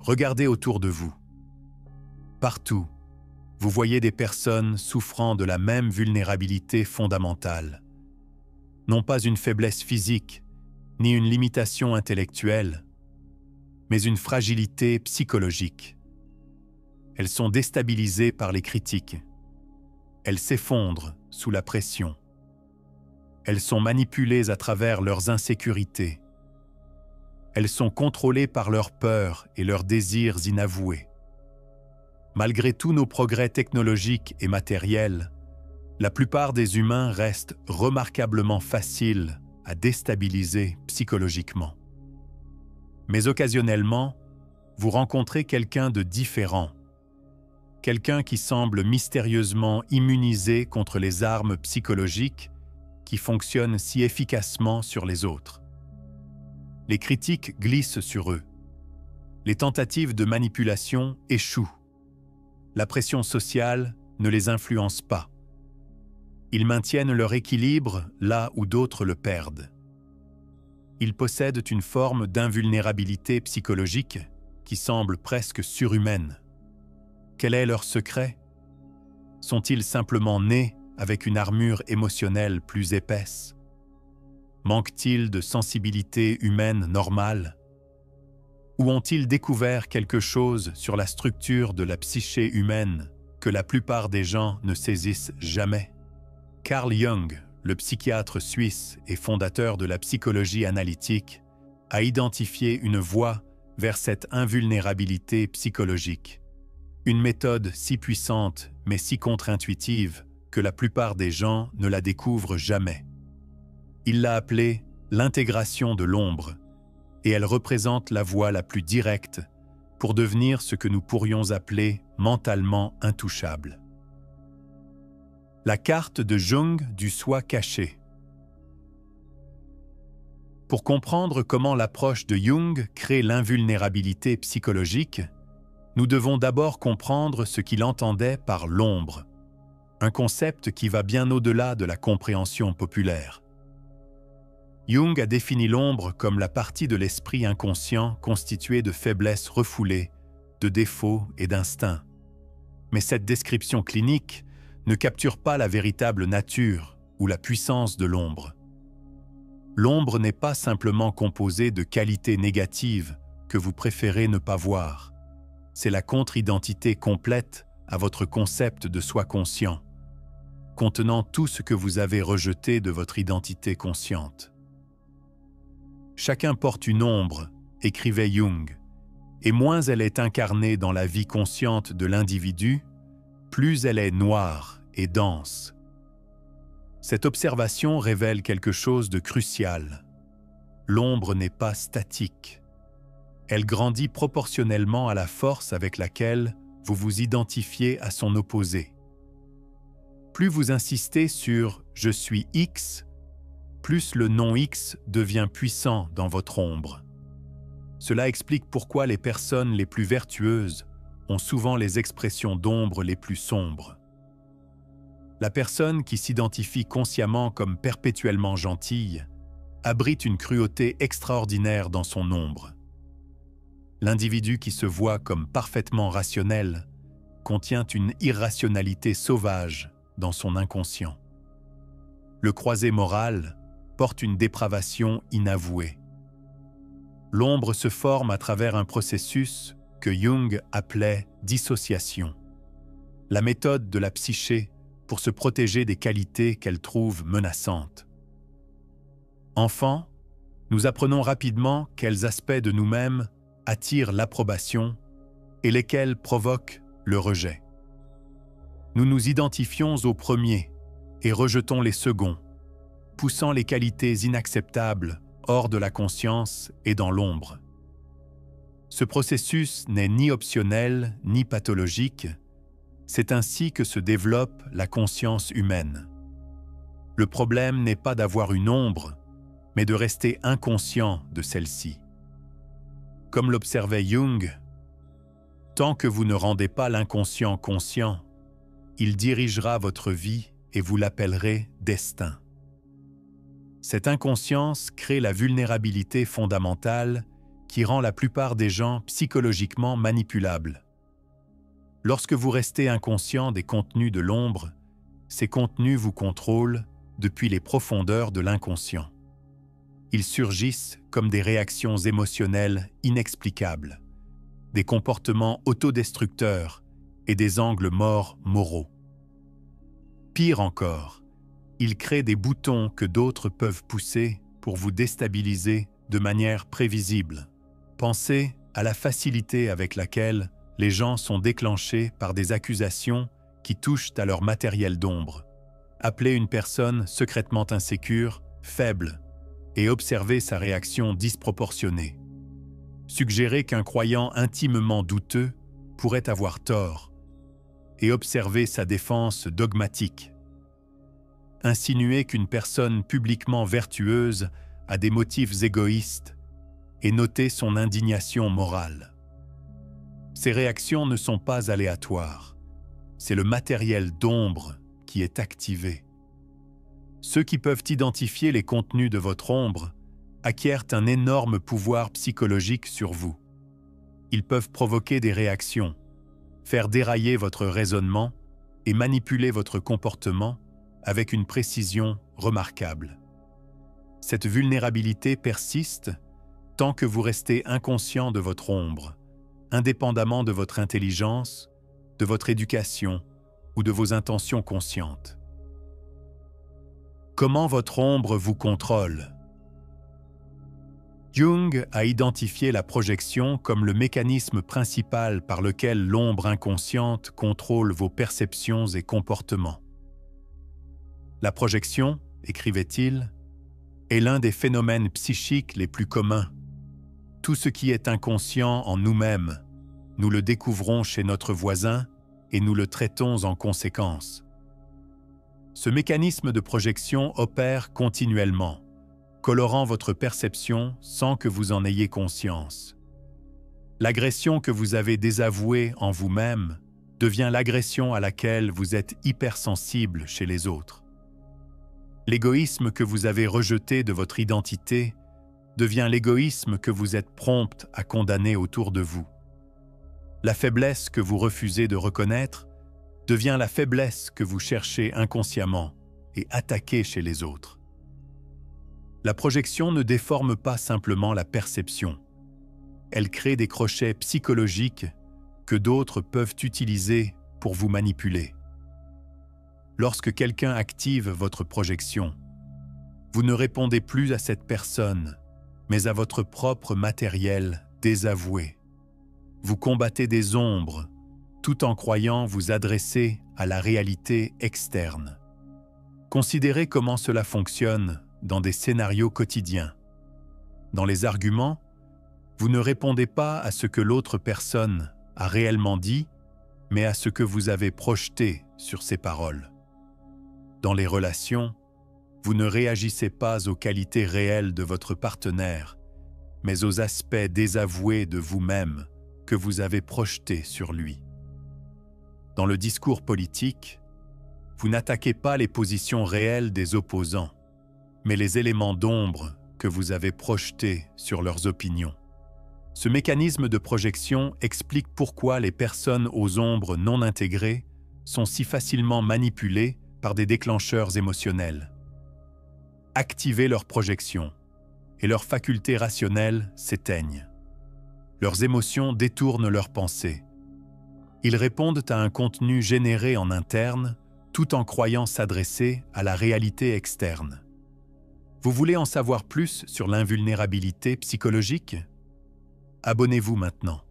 Regardez autour de vous. Partout, vous voyez des personnes souffrant de la même vulnérabilité fondamentale. Non pas une faiblesse physique, ni une limitation intellectuelle, mais une fragilité psychologique. Elles sont déstabilisées par les critiques. Elles s'effondrent sous la pression. Elles sont manipulées à travers leurs insécurités. Elles sont contrôlées par leurs peurs et leurs désirs inavoués. Malgré tous nos progrès technologiques et matériels, la plupart des humains restent remarquablement faciles à déstabiliser psychologiquement. Mais occasionnellement, vous rencontrez quelqu'un de différent, quelqu'un qui semble mystérieusement immunisé contre les armes psychologiques qui fonctionnent si efficacement sur les autres. Les critiques glissent sur eux. Les tentatives de manipulation échouent. La pression sociale ne les influence pas. Ils maintiennent leur équilibre là où d'autres le perdent. Ils possèdent une forme d'invulnérabilité psychologique qui semble presque surhumaine. Quel est leur secret? Sont-ils simplement nés avec une armure émotionnelle plus épaisse? Manquent-ils de sensibilité humaine normale? Ou ont-ils découvert quelque chose sur la structure de la psyché humaine que la plupart des gens ne saisissent jamais? Carl Jung, le psychiatre suisse et fondateur de la psychologie analytique, a identifié une voie vers cette invulnérabilité psychologique. Une méthode si puissante mais si contre-intuitive que la plupart des gens ne la découvrent jamais. Il l'a appelée l'intégration de l'ombre, et elle représente la voie la plus directe pour devenir ce que nous pourrions appeler mentalement intouchable. La carte de Jung du soi caché. Pour comprendre comment l'approche de Jung crée l'invulnérabilité psychologique, nous devons d'abord comprendre ce qu'il entendait par l'ombre, un concept qui va bien au-delà de la compréhension populaire. Jung a défini l'ombre comme la partie de l'esprit inconscient constituée de faiblesses refoulées, de défauts et d'instincts. Mais cette description clinique ne capture pas la véritable nature ou la puissance de l'ombre. L'ombre n'est pas simplement composée de qualités négatives que vous préférez ne pas voir. C'est la contre-identité complète à votre concept de soi conscient, contenant tout ce que vous avez rejeté de votre identité consciente. Chacun porte une ombre, écrivait Jung, et moins elle est incarnée dans la vie consciente de l'individu, plus elle est noire et dense. Cette observation révèle quelque chose de crucial. L'ombre n'est pas statique. Elle grandit proportionnellement à la force avec laquelle vous vous identifiez à son opposé. Plus vous insistez sur « je suis X », plus le nom X devient puissant dans votre ombre. Cela explique pourquoi les personnes les plus vertueuses ont souvent les expressions d'ombre les plus sombres. La personne qui s'identifie consciemment comme perpétuellement gentille abrite une cruauté extraordinaire dans son ombre. L'individu qui se voit comme parfaitement rationnel contient une irrationalité sauvage dans son inconscient. Le croisé moral porte une dépravation inavouée. L'ombre se forme à travers un processus que Jung appelait dissociation, la méthode de la psyché pour se protéger des qualités qu'elle trouve menaçantes. Enfant, nous apprenons rapidement quels aspects de nous-mêmes attirent l'approbation et lesquels provoquent le rejet. Nous nous identifions aux premiers et rejetons les seconds, poussant les qualités inacceptables hors de la conscience et dans l'ombre. Ce processus n'est ni optionnel ni pathologique, c'est ainsi que se développe la conscience humaine. Le problème n'est pas d'avoir une ombre, mais de rester inconscient de celle-ci. Comme l'observait Jung, tant que vous ne rendez pas l'inconscient conscient, il dirigera votre vie et vous l'appellerez destin. Cette inconscience crée la vulnérabilité fondamentale qui rend la plupart des gens psychologiquement manipulables. Lorsque vous restez inconscient des contenus de l'ombre, ces contenus vous contrôlent depuis les profondeurs de l'inconscient. Ils surgissent comme des réactions émotionnelles inexplicables, des comportements autodestructeurs et des angles morts moraux. Pire encore, ils créent des boutons que d'autres peuvent pousser pour vous déstabiliser de manière prévisible. Pensez à la facilité avec laquelle les gens sont déclenchés par des accusations qui touchent à leur matériel d'ombre. Appelez une personne secrètement insécure, faible, et observez sa réaction disproportionnée. Suggérez qu'un croyant intimement douteux pourrait avoir tort, et observez sa défense dogmatique. Insinuez qu'une personne publiquement vertueuse a des motifs égoïstes, et notez son indignation morale. Ces réactions ne sont pas aléatoires. C'est le matériel d'ombre qui est activé. Ceux qui peuvent identifier les contenus de votre ombre acquièrent un énorme pouvoir psychologique sur vous. Ils peuvent provoquer des réactions, faire dérailler votre raisonnement et manipuler votre comportement avec une précision remarquable. Cette vulnérabilité persiste tant que vous restez inconscient de votre ombre, indépendamment de votre intelligence, de votre éducation ou de vos intentions conscientes. Comment votre ombre vous contrôle? Jung a identifié la projection comme le mécanisme principal par lequel l'ombre inconsciente contrôle vos perceptions et comportements. La projection, écrivait-il, est l'un des phénomènes psychiques les plus communs. Tout ce qui est inconscient en nous-mêmes, nous le découvrons chez notre voisin et nous le traitons en conséquence. Ce mécanisme de projection opère continuellement, colorant votre perception sans que vous en ayez conscience. L'agression que vous avez désavouée en vous-même devient l'agression à laquelle vous êtes hypersensible chez les autres. L'égoïsme que vous avez rejeté de votre identité devient l'égoïsme que vous êtes prompte à condamner autour de vous. La faiblesse que vous refusez de reconnaître devient la faiblesse que vous cherchez inconsciemment et attaquez chez les autres. La projection ne déforme pas simplement la perception. Elle crée des crochets psychologiques que d'autres peuvent utiliser pour vous manipuler. Lorsque quelqu'un active votre projection, vous ne répondez plus à cette personne, mais à votre propre matériel désavoué. Vous combattez des ombres, tout en croyant vous adresser à la réalité externe. Considérez comment cela fonctionne dans des scénarios quotidiens. Dans les arguments, vous ne répondez pas à ce que l'autre personne a réellement dit, mais à ce que vous avez projeté sur ses paroles. Dans les relations, vous ne réagissez pas aux qualités réelles de votre partenaire, mais aux aspects désavoués de vous-même que vous avez projetés sur lui. Dans le discours politique, vous n'attaquez pas les positions réelles des opposants, mais les éléments d'ombre que vous avez projetés sur leurs opinions. Ce mécanisme de projection explique pourquoi les personnes aux ombres non intégrées sont si facilement manipulées par des déclencheurs émotionnels. Activez leur projection et leurs facultés rationnelles s'éteignent. Leurs émotions détournent leurs pensées. Ils répondent à un contenu généré en interne tout en croyant s'adresser à la réalité externe. Vous voulez en savoir plus sur l'invulnérabilité psychologique? Abonnez-vous maintenant.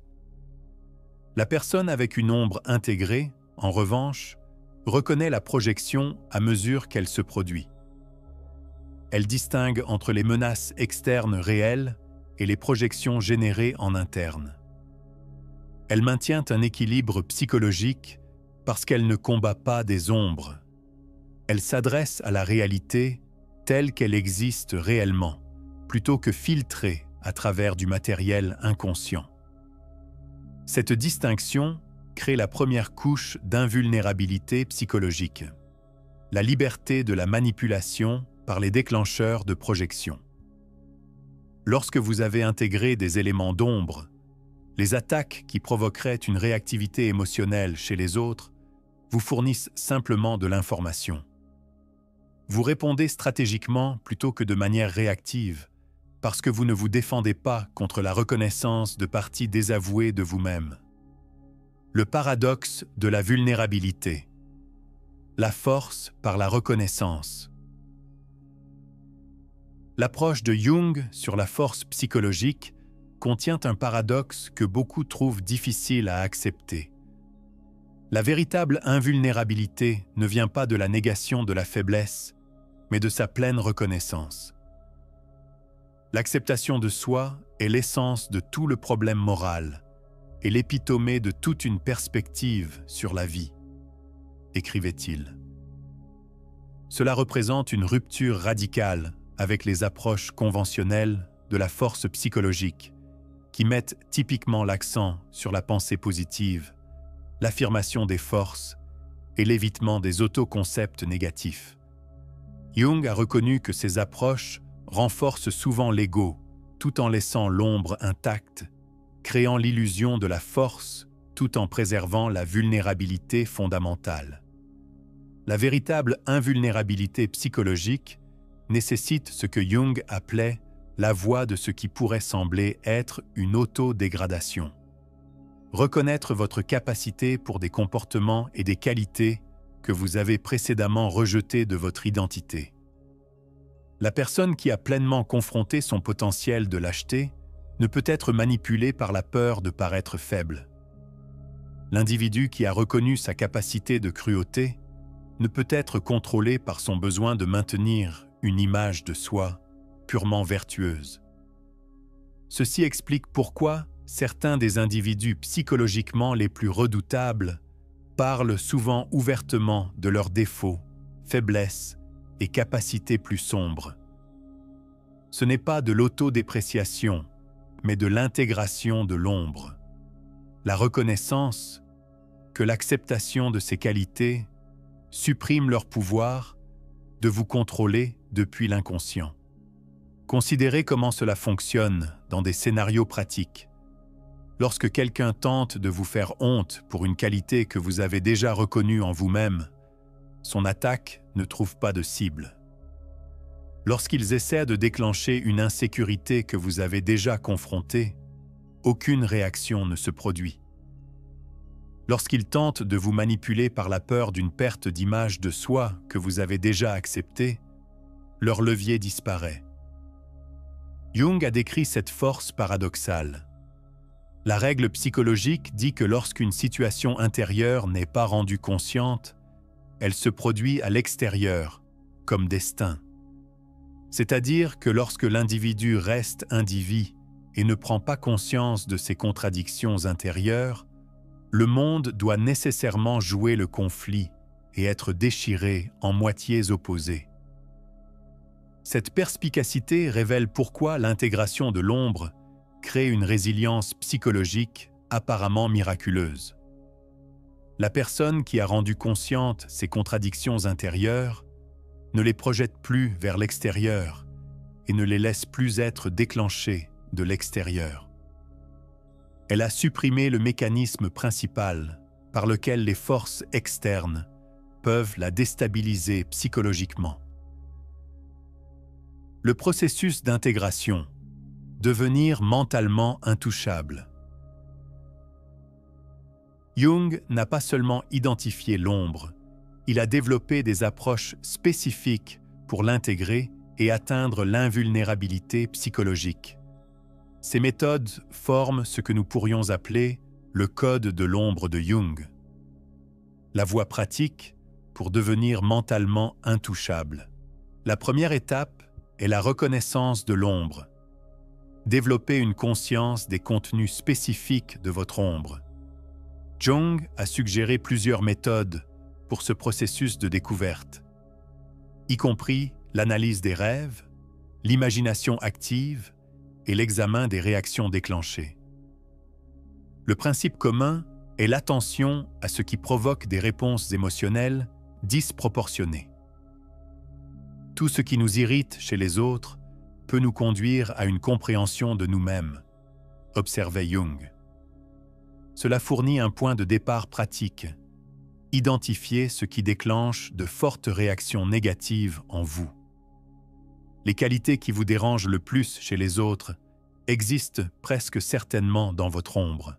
La personne avec une ombre intégrée, en revanche, reconnaît la projection à mesure qu'elle se produit. Elle distingue entre les menaces externes réelles et les projections générées en interne. Elle maintient un équilibre psychologique parce qu'elle ne combat pas des ombres. Elle s'adresse à la réalité telle qu'elle existe réellement, plutôt que filtrée à travers du matériel inconscient. Cette distinction crée la première couche d'invulnérabilité psychologique, la liberté de la manipulation par les déclencheurs de projection. Lorsque vous avez intégré des éléments d'ombre, les attaques qui provoqueraient une réactivité émotionnelle chez les autres vous fournissent simplement de l'information. Vous répondez stratégiquement plutôt que de manière réactive, parce que vous ne vous défendez pas contre la reconnaissance de parties désavouées de vous-même. Le paradoxe de la vulnérabilité. La force par la reconnaissance. L'approche de Jung sur la force psychologique contient un paradoxe que beaucoup trouvent difficile à accepter. La véritable invulnérabilité ne vient pas de la négation de la faiblesse, mais de sa pleine reconnaissance. L'acceptation de soi est l'essence de tout le problème moral et l'épitomée de toute une perspective sur la vie, écrivait-il. Cela représente une rupture radicale avec les approches conventionnelles de la force psychologique qui mettent typiquement l'accent sur la pensée positive, l'affirmation des forces et l'évitement des autoconcepts négatifs. Jung a reconnu que ces approches renforcent souvent l'ego, tout en laissant l'ombre intacte, créant l'illusion de la force tout en préservant la vulnérabilité fondamentale. La véritable invulnérabilité psychologique nécessite ce que Jung appelait la voie de ce qui pourrait sembler être une autodégradation. Reconnaître votre capacité pour des comportements et des qualités que vous avez précédemment rejetés de votre identité. La personne qui a pleinement confronté son potentiel de lâcheté ne peut être manipulée par la peur de paraître faible. L'individu qui a reconnu sa capacité de cruauté ne peut être contrôlé par son besoin de maintenir une image de soi purement vertueuse. Ceci explique pourquoi certains des individus psychologiquement les plus redoutables parlent souvent ouvertement de leurs défauts, faiblesses et capacités plus sombres. Ce n'est pas de l'autodépréciation, mais de l'intégration de l'ombre. La reconnaissance que l'acceptation de ces qualités supprime leur pouvoir de vous contrôler depuis l'inconscient. Considérez comment cela fonctionne dans des scénarios pratiques. Lorsque quelqu'un tente de vous faire honte pour une qualité que vous avez déjà reconnue en vous-même, son attaque ne trouve pas de cible. Lorsqu'ils essaient de déclencher une insécurité que vous avez déjà confrontée, aucune réaction ne se produit. Lorsqu'ils tentent de vous manipuler par la peur d'une perte d'image de soi que vous avez déjà acceptée, leur levier disparaît. Jung a décrit cette force paradoxale. La règle psychologique dit que lorsqu'une situation intérieure n'est pas rendue consciente, elle se produit à l'extérieur, comme destin. C'est-à-dire que lorsque l'individu reste individu et ne prend pas conscience de ses contradictions intérieures, le monde doit nécessairement jouer le conflit et être déchiré en moitiés opposées. Cette perspicacité révèle pourquoi l'intégration de l'ombre crée une résilience psychologique apparemment miraculeuse. La personne qui a rendu consciente ses contradictions intérieures ne les projette plus vers l'extérieur et ne les laisse plus être déclenchées de l'extérieur. Elle a supprimé le mécanisme principal par lequel les forces externes peuvent la déstabiliser psychologiquement. Le processus d'intégration, devenir mentalement intouchable. Jung n'a pas seulement identifié l'ombre, il a développé des approches spécifiques pour l'intégrer et atteindre l'invulnérabilité psychologique. Ces méthodes forment ce que nous pourrions appeler le code de l'ombre de Jung. La voie pratique pour devenir mentalement intouchable. La première étape est la reconnaissance de l'ombre. Développez une conscience des contenus spécifiques de votre ombre. Jung a suggéré plusieurs méthodes pour ce processus de découverte, y compris l'analyse des rêves, l'imagination active et l'examen des réactions déclenchées. Le principe commun est l'attention à ce qui provoque des réponses émotionnelles disproportionnées. Tout ce qui nous irrite chez les autres peut nous conduire à une compréhension de nous-mêmes, observait Jung. Cela fournit un point de départ pratique. Identifiez ce qui déclenche de fortes réactions négatives en vous. Les qualités qui vous dérangent le plus chez les autres existent presque certainement dans votre ombre.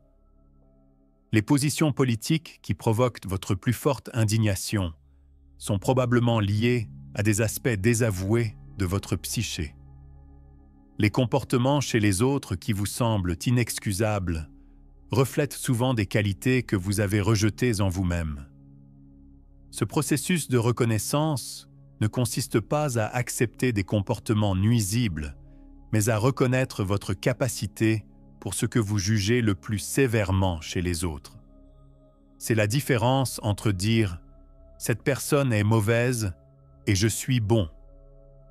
Les positions politiques qui provoquent votre plus forte indignation sont probablement liées à des aspects désavoués de votre psyché. Les comportements chez les autres qui vous semblent inexcusables reflètent souvent des qualités que vous avez rejetées en vous-même. Ce processus de reconnaissance ne consiste pas à accepter des comportements nuisibles, mais à reconnaître votre capacité pour ce que vous jugez le plus sévèrement chez les autres. C'est la différence entre dire « cette personne est mauvaise et je suis bon »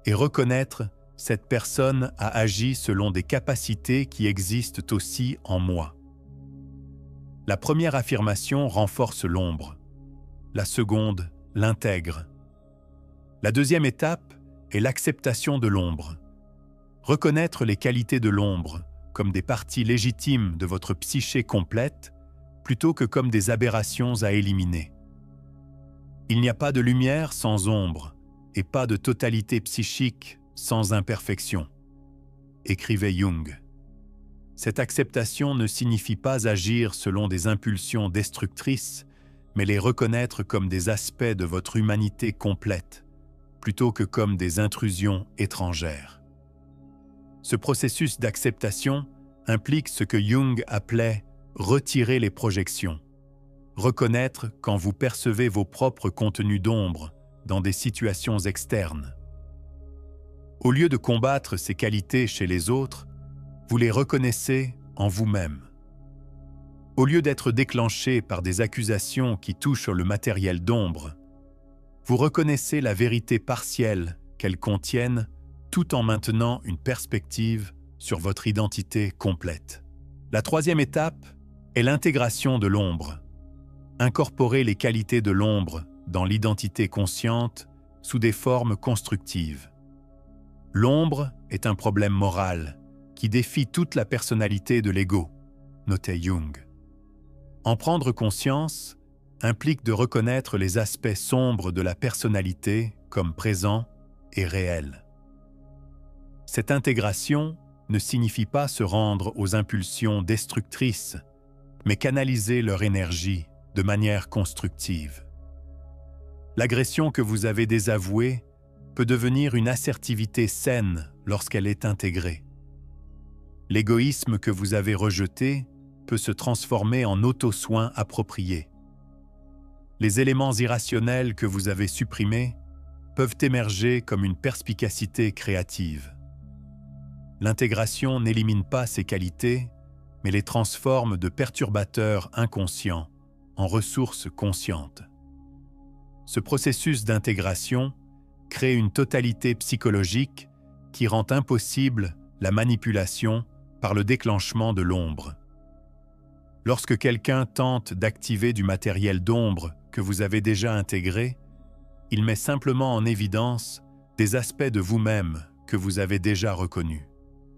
et reconnaître « cette personne a agi selon des capacités qui existent aussi en moi ». La première affirmation renforce l'ombre. La seconde l'intègre. La deuxième étape est l'acceptation de l'ombre. Reconnaître les qualités de l'ombre comme des parties légitimes de votre psyché complète plutôt que comme des aberrations à éliminer. Il n'y a pas de lumière sans ombre et pas de totalité psychique sans imperfection, écrivait Jung. Cette acceptation ne signifie pas agir selon des impulsions destructrices, mais les reconnaître comme des aspects de votre humanité complète, plutôt que comme des intrusions étrangères. Ce processus d'acceptation implique ce que Jung appelait « retirer les projections », reconnaître quand vous percevez vos propres contenus d'ombre dans des situations externes. Au lieu de combattre ces qualités chez les autres, vous les reconnaissez en vous-même. Au lieu d'être déclenché par des accusations qui touchent le matériel d'ombre, vous reconnaissez la vérité partielle qu'elles contiennent tout en maintenant une perspective sur votre identité complète. La troisième étape est l'intégration de l'ombre. Incorporer les qualités de l'ombre dans l'identité consciente sous des formes constructives. L'ombre est un problème moral qui défie toute la personnalité de l'ego, notait Jung. En prendre conscience implique de reconnaître les aspects sombres de la personnalité comme présents et réels. Cette intégration ne signifie pas se rendre aux impulsions destructrices, mais canaliser leur énergie de manière constructive. L'agression que vous avez désavouée peut devenir une assertivité saine lorsqu'elle est intégrée. L'égoïsme que vous avez rejeté peut se transformer en auto-soin approprié. Les éléments irrationnels que vous avez supprimés peuvent émerger comme une perspicacité créative. L'intégration n'élimine pas ces qualités, mais les transforme de perturbateurs inconscients en ressources conscientes. Ce processus d'intégration crée une totalité psychologique qui rend impossible la manipulation par le déclenchement de l'ombre. Lorsque quelqu'un tente d'activer du matériel d'ombre que vous avez déjà intégré, il met simplement en évidence des aspects de vous-même que vous avez déjà reconnus.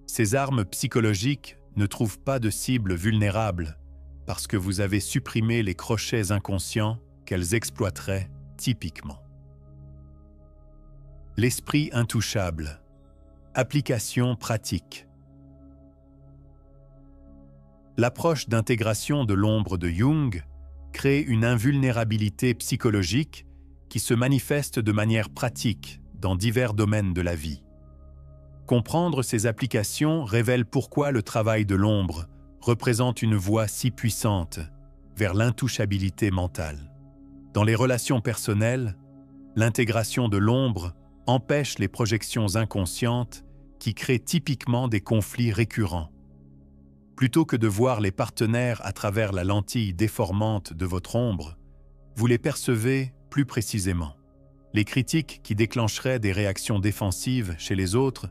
Ces armes psychologiques ne trouvent pas de cible vulnérable parce que vous avez supprimé les crochets inconscients qu'elles exploiteraient typiquement. L'esprit intouchable. Application pratique. L'approche d'intégration de l'ombre de Jung crée une invulnérabilité psychologique qui se manifeste de manière pratique dans divers domaines de la vie. Comprendre ces applications révèle pourquoi le travail de l'ombre représente une voie si puissante vers l'intouchabilité mentale. Dans les relations personnelles, l'intégration de l'ombre empêche les projections inconscientes qui créent typiquement des conflits récurrents. Plutôt que de voir les partenaires à travers la lentille déformante de votre ombre, vous les percevez plus précisément. Les critiques qui déclencheraient des réactions défensives chez les autres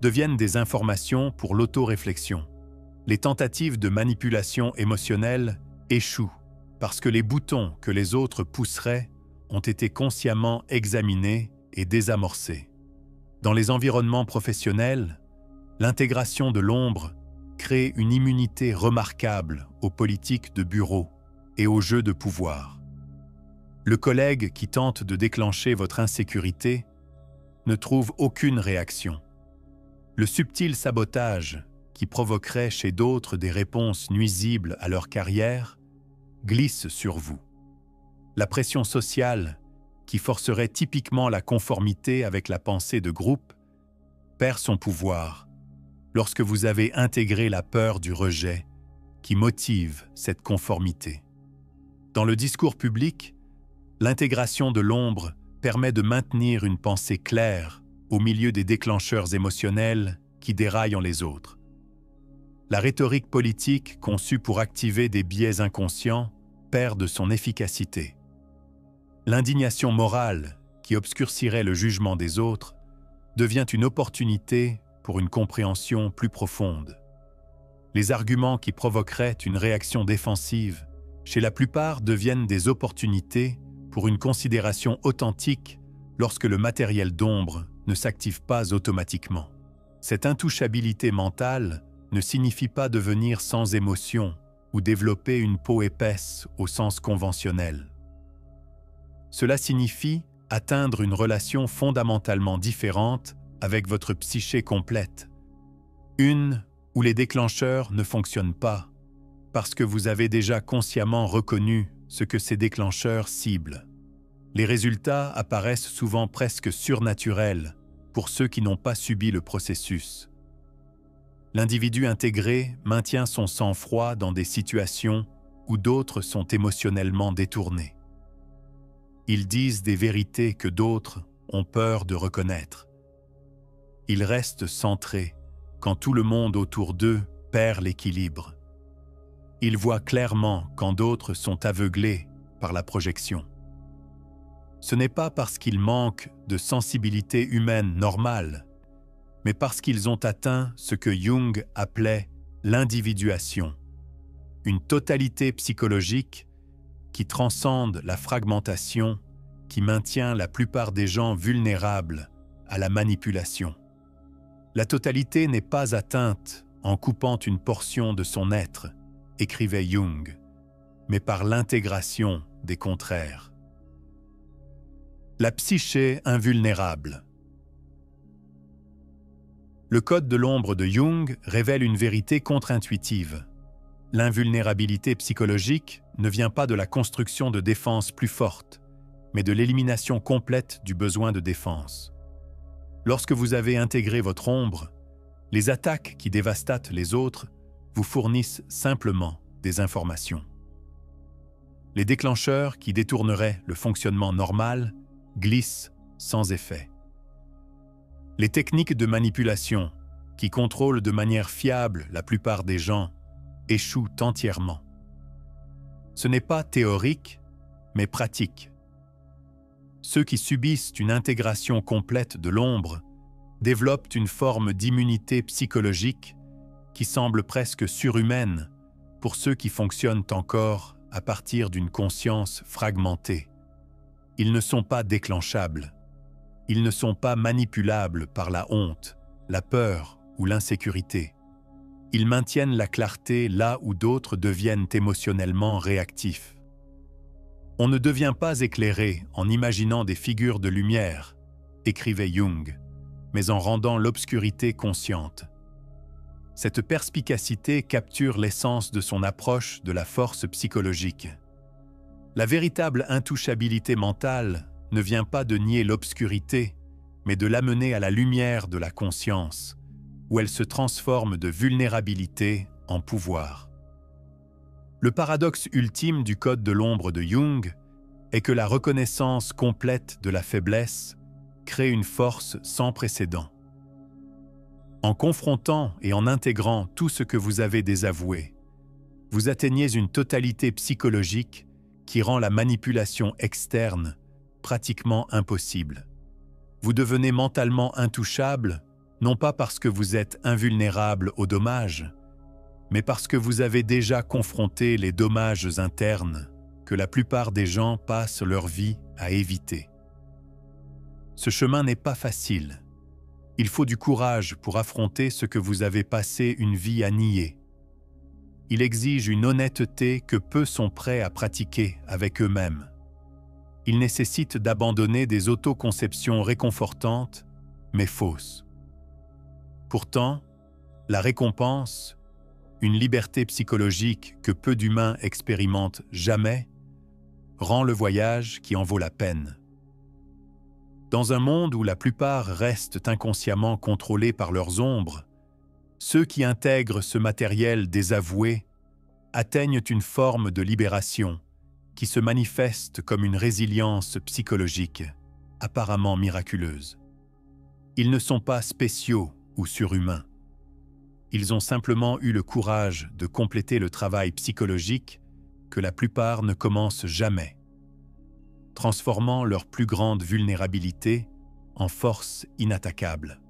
deviennent des informations pour l'autoréflexion. Les tentatives de manipulation émotionnelle échouent parce que les boutons que les autres pousseraient ont été consciemment examinés et désamorcés. Dans les environnements professionnels, l'intégration de l'ombre crée une immunité remarquable aux politiques de bureau et aux jeux de pouvoir. Le collègue qui tente de déclencher votre insécurité ne trouve aucune réaction. Le subtil sabotage qui provoquerait chez d'autres des réponses nuisibles à leur carrière glisse sur vous. La pression sociale, qui forcerait typiquement la conformité avec la pensée de groupe, perd son pouvoir lorsque vous avez intégré la peur du rejet qui motive cette conformité. Dans le discours public, l'intégration de l'ombre permet de maintenir une pensée claire au milieu des déclencheurs émotionnels qui déraillent en les autres. La rhétorique politique conçue pour activer des biais inconscients perd de son efficacité. L'indignation morale qui obscurcirait le jugement des autres devient une opportunité pour une compréhension plus profonde. Les arguments qui provoqueraient une réaction défensive, chez la plupart, deviennent des opportunités pour une considération authentique lorsque le matériel d'ombre ne s'active pas automatiquement. Cette intouchabilité mentale ne signifie pas devenir sans émotion ou développer une peau épaisse au sens conventionnel. Cela signifie atteindre une relation fondamentalement différente avec votre psyché complète. Une où les déclencheurs ne fonctionnent pas, parce que vous avez déjà consciemment reconnu ce que ces déclencheurs ciblent. Les résultats apparaissent souvent presque surnaturels pour ceux qui n'ont pas subi le processus. L'individu intégré maintient son sang-froid dans des situations où d'autres sont émotionnellement détournés. Ils disent des vérités que d'autres ont peur de reconnaître. Ils restent centrés quand tout le monde autour d'eux perd l'équilibre. Ils voient clairement quand d'autres sont aveuglés par la projection. Ce n'est pas parce qu'ils manquent de sensibilité humaine normale, mais parce qu'ils ont atteint ce que Jung appelait l'individuation, une totalité psychologique qui transcende la fragmentation qui maintient la plupart des gens vulnérables à la manipulation. La totalité n'est pas atteinte en coupant une portion de son être, écrivait Jung, mais par l'intégration des contraires. La psyché invulnérable. Le code de l'ombre de Jung révèle une vérité contre-intuitive. L'invulnérabilité psychologique ne vient pas de la construction de défenses plus fortes, mais de l'élimination complète du besoin de défense. Lorsque vous avez intégré votre ombre, les attaques qui dévastatent les autres vous fournissent simplement des informations. Les déclencheurs qui détourneraient le fonctionnement normal glissent sans effet. Les techniques de manipulation, qui contrôlent de manière fiable la plupart des gens, échouent entièrement. Ce n'est pas théorique, mais pratique. Ceux qui subissent une intégration complète de l'ombre développent une forme d'immunité psychologique qui semble presque surhumaine pour ceux qui fonctionnent encore à partir d'une conscience fragmentée. Ils ne sont pas déclenchables. Ils ne sont pas manipulables par la honte, la peur ou l'insécurité. Ils maintiennent la clarté là où d'autres deviennent émotionnellement réactifs. On ne devient pas éclairé en imaginant des figures de lumière, écrivait Jung, mais en rendant l'obscurité consciente. Cette perspicacité capture l'essence de son approche de la force psychologique. La véritable intouchabilité mentale ne vient pas de nier l'obscurité, mais de l'amener à la lumière de la conscience, où elle se transforme de vulnérabilité en pouvoir. Le paradoxe ultime du code de l'ombre de Jung est que la reconnaissance complète de la faiblesse crée une force sans précédent. En confrontant et en intégrant tout ce que vous avez désavoué, vous atteignez une totalité psychologique qui rend la manipulation externe pratiquement impossible. Vous devenez mentalement intouchable, non pas parce que vous êtes invulnérable aux dommages, mais parce que vous avez déjà confronté les dommages internes que la plupart des gens passent leur vie à éviter. Ce chemin n'est pas facile, Il faut du courage pour affronter ce que vous avez passé une vie à nier. Il exige une honnêteté que peu sont prêts à pratiquer avec eux-mêmes. Il nécessite d'abandonner des autoconceptions réconfortantes, mais fausses. Pourtant, la récompense, une liberté psychologique que peu d'humains expérimentent jamais, rend le voyage qui en vaut la peine. Dans un monde où la plupart restent inconsciemment contrôlés par leurs ombres, ceux qui intègrent ce matériel désavoué atteignent une forme de libération qui se manifeste comme une résilience psychologique apparemment miraculeuse. Ils ne sont pas spéciaux ou surhumains. Ils ont simplement eu le courage de compléter le travail psychologique que la plupart ne commencent jamais, transformant leur plus grande vulnérabilité en force inattaquable.